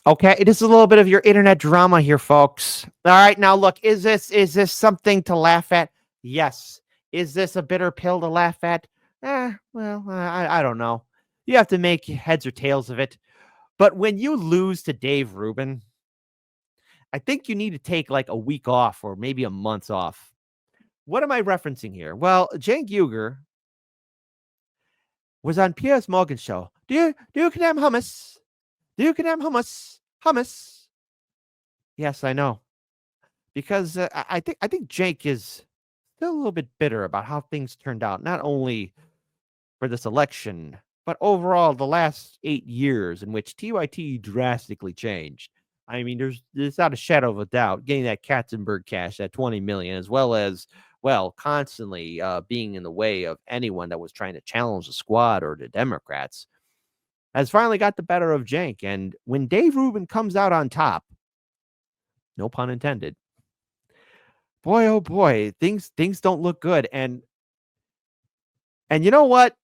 Okay, it is a little bit of your internet drama here, folks. All right, now look, is this something to laugh at? Yes. Is this a bitter pill to laugh at? Well, I don't know. You have to make heads or tails of it. But when you lose to Dave Rubin, I think you need to take like a week off or maybe a month off. What am I referencing here? Well, Cenk Uygur was on Piers Morgan's show. Do you condemn hummus? Do you condemn hummus? Hummus. Yes, I know. Because I think Jake is still a little bit bitter about how things turned out, not only for this election, but overall the last 8 years in which TYT drastically changed. I mean, there's not a shadow of a doubt getting that Katzenberg cash, that 20 million, as well as constantly being in the way of anyone that was trying to challenge the squad or the Democrats, has finally got the better of Jank. And when Dave Rubin comes out on top, no pun intended, boy, oh boy, things don't look good. And you know what?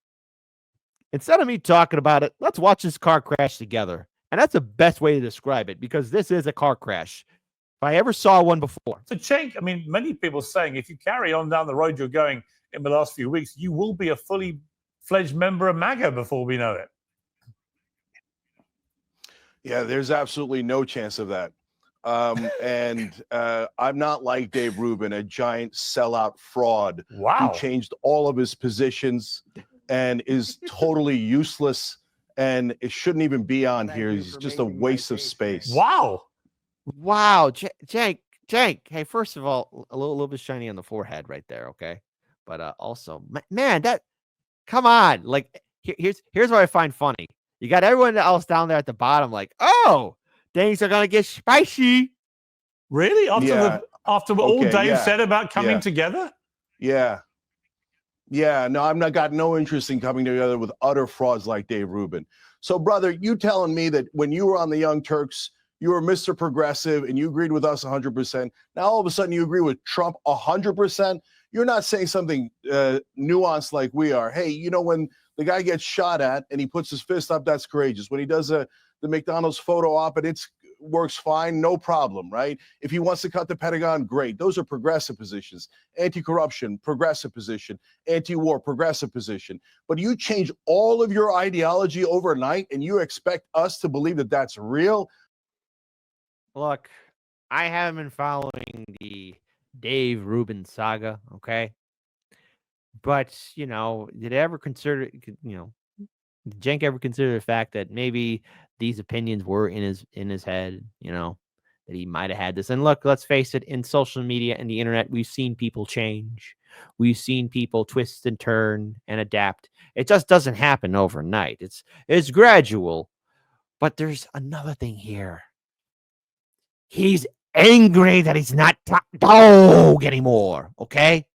Instead of me talking about it, let's watch this car crash together. And that's the best way to describe it, because this is a car crash. If I ever saw one before. So, Cenk, I mean, many people saying if you carry on down the road you're going in the last few weeks, you will be a fully fledged member of MAGA before we know it. Yeah, there's absolutely no chance of that. I'm not like Dave Rubin, a giant sellout fraud who changed all of his positions and is totally useless, and it shouldn't even be on here. He's just a waste of space. Wow. Jank. Hey, first of all, a little bit shiny on the forehead right there, okay? But also, man, come on. Like, here's what I find funny. You got everyone else down there at the bottom, like, oh, things are gonna get spicy. Really? After all Dave said about coming together? Yeah. No, got no interest in coming together with utter frauds like Dave Rubin. So, brother, you telling me that when you were on the Young Turks, you were Mr. Progressive and you agreed with us 100%. Now, all of a sudden, you agree with Trump 100%. You're not saying something nuanced like we are. Hey, you know, when the guy gets shot at and he puts his fist up, that's courageous. When he does the McDonald's photo op and it works fine, no problem, right? If he wants to cut the Pentagon, great. Those are progressive positions. Anti-corruption, progressive position. Anti-war, progressive position. But you change all of your ideology overnight and you expect us to believe that that's real? Look, I haven't been following the Dave Rubin saga, okay? But, you know, did Cenk ever consider the fact that maybe these opinions were in his head, you know, that he might have had this? And look, let's face it, in social media and the internet, we've seen people change. We've seen people twist and turn and adapt. It just doesn't happen overnight. It's gradual. But there's another thing here. He's angry that he's not top dog anymore, okay?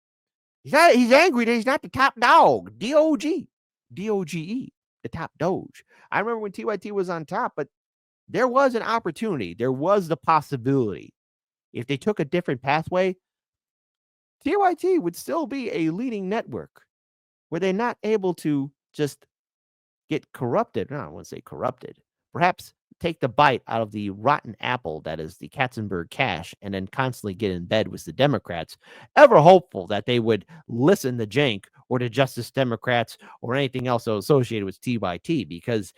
He's angry that he's not the top dog. D-O-G. D-O-G-E. The top doge. I remember when TYT was on top, but there was an opportunity. There was the possibility. If they took a different pathway, TYT would still be a leading network. Were they not able to just get corrupted? No, I wouldn't say corrupted. Perhaps take the bite out of the rotten apple that is the Katzenberg cash and then constantly get in bed with the Democrats, ever hopeful that they would listen to Cenk or to Justice Democrats or anything else associated with TYT, because,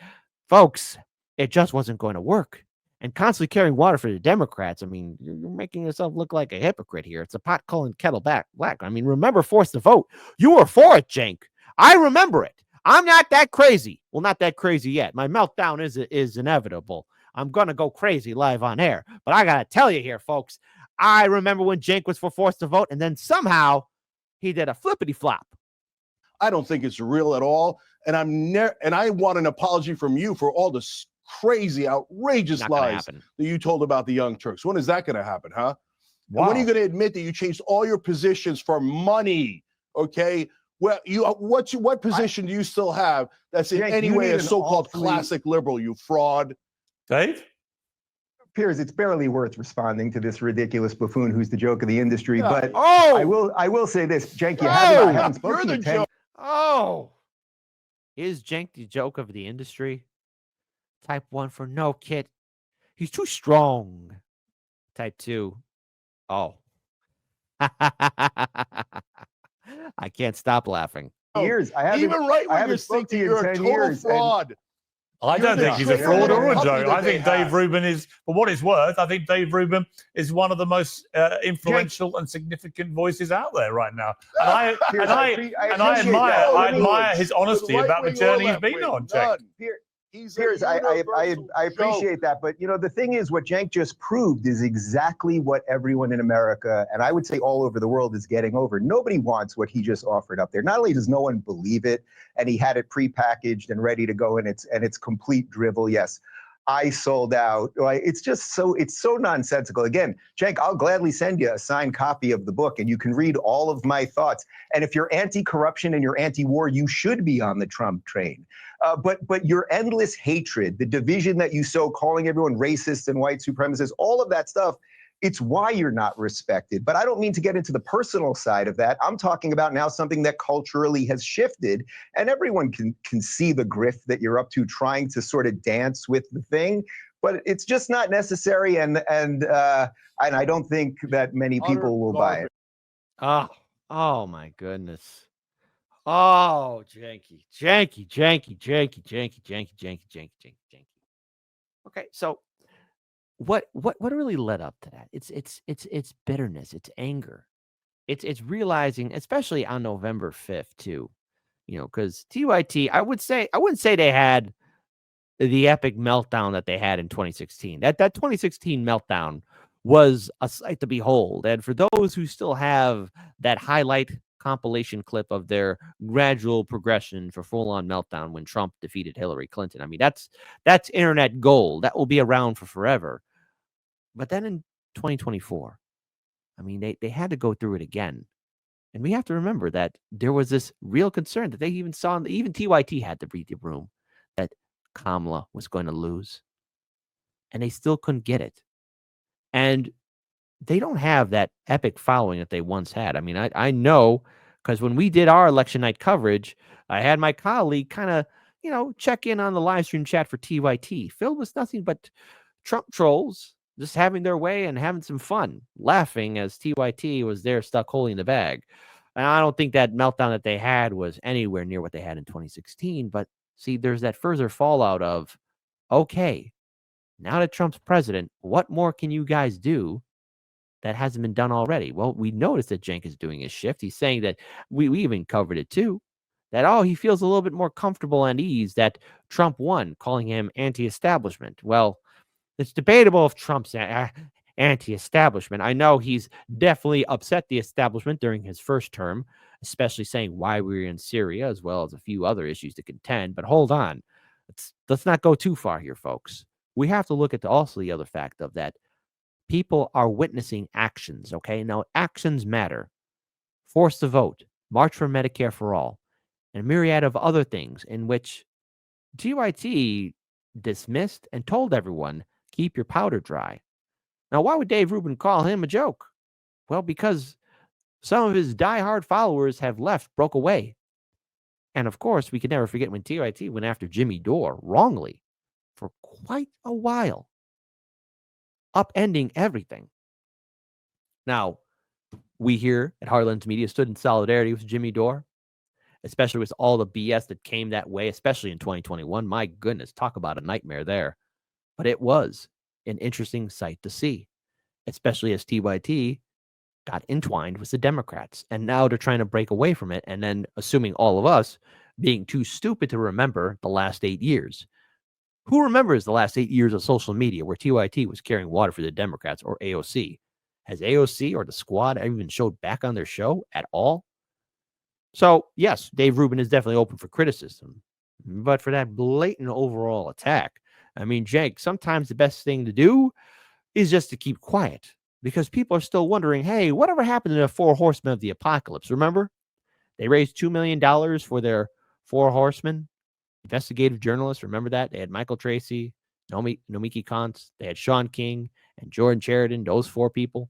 folks, it just wasn't going to work. And constantly carrying water for the Democrats, I mean, you're making yourself look like a hypocrite here. It's a pot calling kettle black. I mean, remember Force the Vote. You were for it, Cenk. I remember it. I'm not that crazy. Well, not that crazy yet. My meltdown is inevitable. I'm going to go crazy live on air. But I got to tell you here, folks, I remember when Cenk was for Force to Vote, and then somehow he did a flippity flop. I don't think it's real at all. And I want an apology from you for all the crazy, outrageous lies that you told about the Young Turks. When is that going to happen, huh? Wow. And when are you going to admit that you changed all your positions for money? Okay. Well, what position do you still have that's in any way a so-called classic liberal, you fraud? Dave? Piers, it's barely worth responding to this ridiculous buffoon who's the joke of the industry. Yeah. But I will say this, Cenk, I haven't spoken to 10. Is Cenk the joke of the industry? Type 1 for no, kid. He's too strong. Type 2. Oh. I can't stop laughing. Years. I haven't Even right I when haven't you're spoke to thinking you in you're a 10 total years, and- fraud. I You're don't the think he's a trick fraud or a puppy joke. that I they think have. Dave Rubin is, for what it's worth, I think Dave Rubin is one of the most influential and significant voices out there right now. And I Piers, and I appreciate that. I Let me- admire his honesty Right about the wing or journey he's left been wing, on, Cenk. none. He's a Piers, I universal appreciate that, but you know the thing is, what Cenk just proved is exactly what everyone in America, and I would say all over the world, is getting over. Nobody wants what he just offered up there. Not only does no one believe it, and he had it prepackaged and ready to go, and it's complete drivel. Yes, I sold out. Like, it's so nonsensical. Again, Cenk, I'll gladly send you a signed copy of the book, and you can read all of my thoughts. And if you're anti-corruption and you're anti-war, you should be on the Trump train. But your endless hatred, the division that you sow, calling everyone racist and white supremacist, all of that stuff, it's why you're not respected. But I don't mean to get into the personal side of that. I'm talking about now something that culturally has shifted, and everyone can see the grift that you're up to, trying to sort of dance with the thing. But it's just not necessary, and I don't think that many people will buy it. Oh my goodness. Oh, janky. Okay, so what really led up to that? It's bitterness, it's anger. It's realizing, especially on November 5th too, because TYT, I wouldn't say they had the epic meltdown that they had in 2016. That 2016 meltdown was a sight to behold. And for those who still have that highlight compilation clip of their gradual progression for full-on meltdown when Trump defeated Hillary Clinton, I mean, that's internet gold. That will be around for forever. But then in 2024, I mean, they had to go through it again. And we have to remember that there was this real concern that they even saw, even TYT had to read the room, that Kamala was going to lose. And they still couldn't get it. And they don't have that epic following that they once had. I mean, I know, because when we did our election night coverage, I had my colleague kind of, check in on the live stream chat for TYT, filled with nothing but Trump trolls just having their way and having some fun, laughing as TYT was there stuck holding the bag. And I don't think that meltdown that they had was anywhere near what they had in 2016. But see, there's that further fallout of, okay, now that Trump's president, what more can you guys do that hasn't been done already? Well, we noticed that Cenk is doing his shift. He's saying that we even covered it too, that, he feels a little bit more comfortable and ease that Trump won, calling him anti-establishment. Well, it's debatable if Trump's anti-establishment. I know he's definitely upset the establishment during his first term, especially saying why we were in Syria, as well as a few other issues to contend. But hold on. Let's not go too far here, folks. We have to look at also the other fact of that people are witnessing actions, okay? Now, actions matter. Force the vote, March for Medicare for All, and a myriad of other things in which TYT dismissed and told everyone, keep your powder dry. Now, why would Dave Rubin call him a joke? Well, because some of his diehard followers have broke away. And of course, we can never forget when TYT went after Jimmy Dore wrongly for quite a while, upending everything. Now, we here at Heartlands Media stood in solidarity with Jimmy Dore, especially with all the BS that came that way, especially in 2021. My goodness, talk about a nightmare there. But it was an interesting sight to see, especially as TYT got entwined with the Democrats. And now they're trying to break away from it. And then assuming all of us being too stupid to remember the last 8 years. Who remembers the last 8 years of social media where TYT was carrying water for the Democrats or AOC? Has AOC or the squad even showed back on their show at all? So, yes, Dave Rubin is definitely open for criticism. But for that blatant overall attack, I mean, Cenk, sometimes the best thing to do is just to keep quiet, because people are still wondering, hey, whatever happened to the 4 horsemen of the apocalypse? Remember? They raised $2 million for their 4 horsemen, investigative journalists. Remember that? They had Michael Tracy, Nomiki Kantz, they had Sean King and Jordan Sheridan, those 4 people.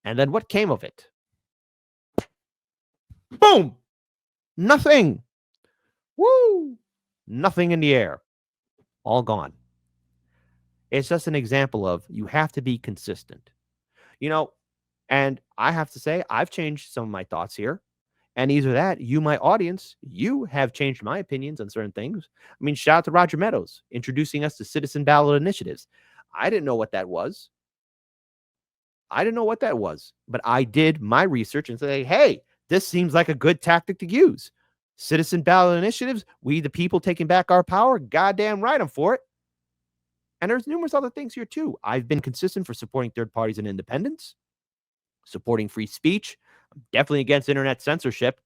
And then what came of it? Boom! Nothing. Woo! Nothing in the air. All gone. It's just an example of you have to be consistent. You know, and I have to say, I've changed some of my thoughts here. And either that, you, my audience, you have changed my opinions on certain things. I mean, shout out to Roger Meadows introducing us to citizen ballot initiatives. I didn't know what that was. But I did my research and say, hey, this seems like a good tactic to use. Citizen ballot initiatives, we the people taking back our power, goddamn right, I'm for it. And there's numerous other things here too. I've been consistent for supporting third parties and independents, supporting free speech. I'm definitely against internet censorship.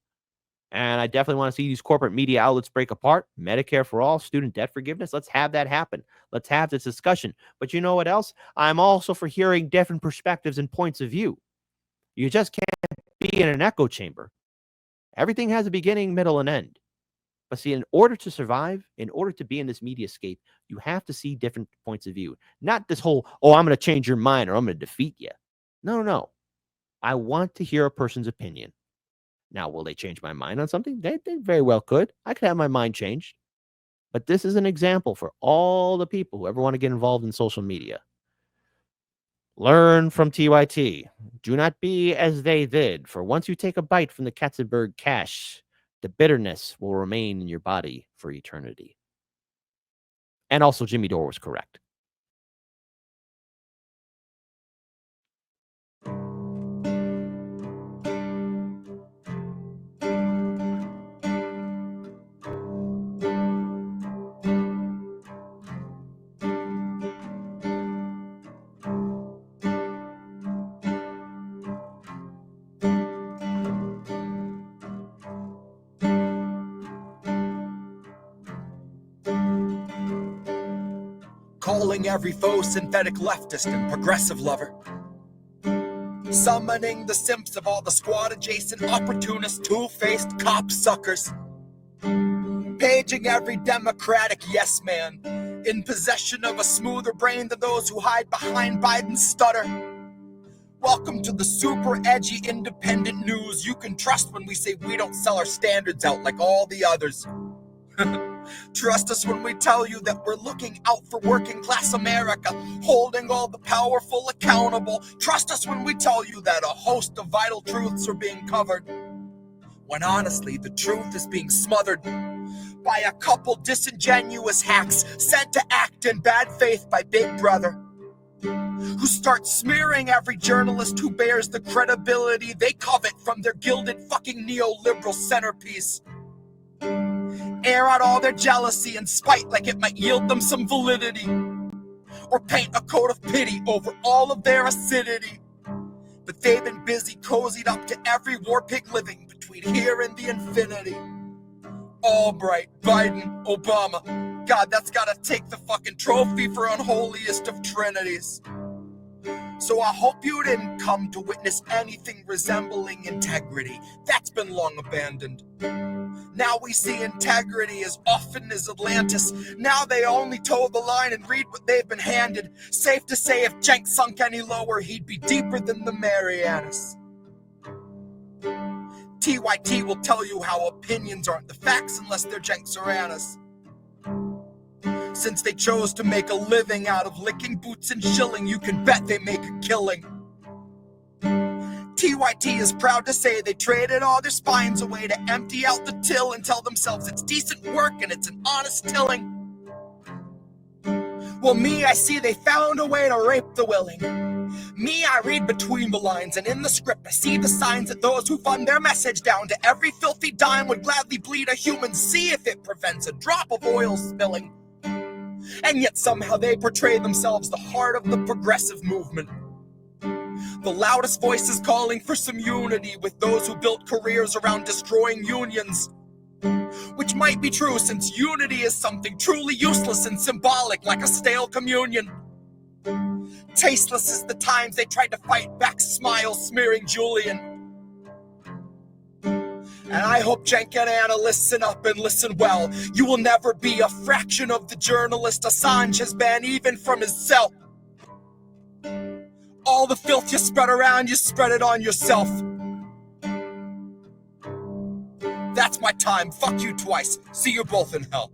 And I definitely want to see these corporate media outlets break apart. Medicare for all, student debt forgiveness. Let's have that happen. Let's have this discussion. But you know what else? I'm also for hearing different perspectives and points of view. You just can't be in an echo chamber. Everything has a beginning, middle, and end. But see, in order to survive, in order to be in this mediascape, you have to see different points of view. Not this whole, oh, I'm going to change your mind or I'm going to defeat you. No. I want to hear a person's opinion. Now, will they change my mind on something? They very well could. I could have my mind changed. But this is an example for all the people who ever want to get involved in social media. Learn from TYT. Do not be as they did, for once you take a bite from the Katzenberg cash, the bitterness will remain in your body for eternity. And also, Jimmy Dore was correct. Calling every foe synthetic leftist and progressive lover. Summoning the simps of all the squad adjacent opportunist two-faced cop-suckers. Paging every democratic yes man in possession of a smoother brain than those who hide behind Biden's stutter. Welcome to the super edgy independent news you can trust when we say we don't sell our standards out like all the others. Trust us when we tell you that we're looking out for working class America, holding all the powerful accountable. Trust us when we tell you that a host of vital truths are being covered, when honestly the truth is being smothered by a couple disingenuous hacks sent to act in bad faith by Big Brother, who start smearing every journalist who bears the credibility they covet from their gilded fucking neoliberal centerpiece. Air out all their jealousy and spite like it might yield them some validity, or paint a coat of pity over all of their acidity. But they've been busy cozied up to every war pig living between here and the infinity. Albright, Biden, Obama, God, that's gotta take the fucking trophy for unholiest of trinities. So I hope you didn't come to witness anything resembling integrity. That's been long abandoned. Now we see integrity as often as Atlantis. Now they only toe the line and read what they've been handed. Safe to say if Cenk sunk any lower, he'd be deeper than the Marianas. TYT will tell you how opinions aren't the facts unless they're Cenk Serranas. Since they chose to make a living out of licking boots and shilling, you can bet they make a killing. TYT is proud to say they traded all their spines away to empty out the till and tell themselves it's decent work and it's an honest tilling. Well, me, I see they found a way to rape the willing. Me, I read between the lines, and in the script I see the signs that those who fund their message down to every filthy dime would gladly bleed a human sea if it prevents a drop of oil spilling. And yet somehow they portray themselves the heart of the progressive movement. The loudest voices calling for some unity with those who built careers around destroying unions. Which might be true, since unity is something truly useless and symbolic, like a stale communion. Tasteless as the times they tried to fight back smiles smearing Julian. And I hope Cenk and Anna listen up and listen well. You will never be a fraction of the journalist Assange has been, even from his cell. All the filth you spread around, you spread it on yourself. That's my time. Fuck you twice. See you both in hell.